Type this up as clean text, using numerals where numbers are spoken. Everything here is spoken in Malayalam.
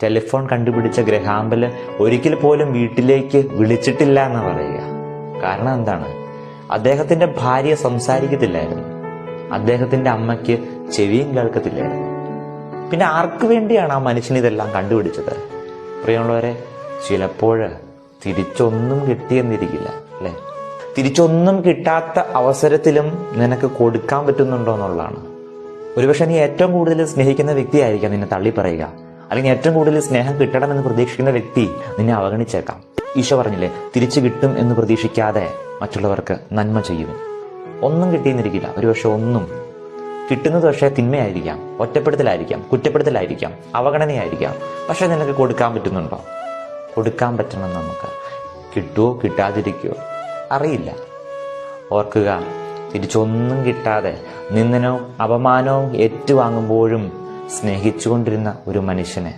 ടെലിഫോൺ കണ്ടുപിടിച്ച ഗ്രഹാം ബെൽ ഒരിക്കൽ പോലും വീട്ടിലേക്ക് വിളിച്ചിട്ടില്ല എന്ന് പറയുക. കാരണം എന്താണ്? അദ്ദേഹത്തിന്റെ ഭാര്യ സംസാരിക്കത്തില്ലായിരുന്നു, അദ്ദേഹത്തിന്റെ അമ്മയ്ക്ക് ചെവിയും കേൾക്കത്തില്ലായിരുന്നു. പിന്നെ ആർക്കു വേണ്ടിയാണ് ആ മനുഷ്യൻ ഇതെല്ലാം കണ്ടുപിടിച്ചത്? പ്രിയമുള്ളവരെ, ചിലപ്പോൾ തിരിച്ചൊന്നും കിട്ടിയെന്നിരിക്കില്ല അല്ലെ? തിരിച്ചൊന്നും കിട്ടാത്ത അവസരത്തിലും നിനക്ക് കൊടുക്കാൻ പറ്റുന്നുണ്ടോ എന്നുള്ളതാണ്. ഒരുപക്ഷെ നീ ഏറ്റവും കൂടുതൽ സ്നേഹിക്കുന്ന വ്യക്തിയായിരിക്കാം നിന്നെ തള്ളി പറയുക, അല്ലെങ്കിൽ ഏറ്റവും കൂടുതൽ സ്നേഹം കിട്ടണമെന്ന് പ്രതീക്ഷിക്കുന്ന വ്യക്തി നിന്നെ അവഗണിച്ചേക്കാം. ഈശോ പറഞ്ഞില്ലേ, തിരിച്ചു കിട്ടും എന്ന് പ്രതീക്ഷിക്കാതെ മറ്റുള്ളവർക്ക് നന്മ ചെയ്യുവിൻ. ഒന്നും കിട്ടിയെന്നിരിക്കില്ല, ഒരുപക്ഷെ ഒന്നും കിട്ടുന്നത് പക്ഷേ തിന്മയായിരിക്കാം, ഒറ്റപ്പെടുത്തലായിരിക്കാം, കുറ്റപ്പെടുത്തലായിരിക്കാം, അവഗണനയായിരിക്കാം. പക്ഷെ നിനക്ക് കൊടുക്കാൻ പറ്റുന്നുണ്ടോ? കൊടുക്കാൻ പറ്റണം. നമുക്ക് കിട്ടുമോ കിട്ടാതിരിക്കുമോ അറിയില്ല. ഓർക്കുക, തിരിച്ചൊന്നും കിട്ടാതെ നിന്ദനവും അപമാനവും ഏറ്റുവാങ്ങുമ്പോഴും സ്നേഹിച്ചുകൊണ്ടിരുന്ന ഒരു മനുഷ്യനെ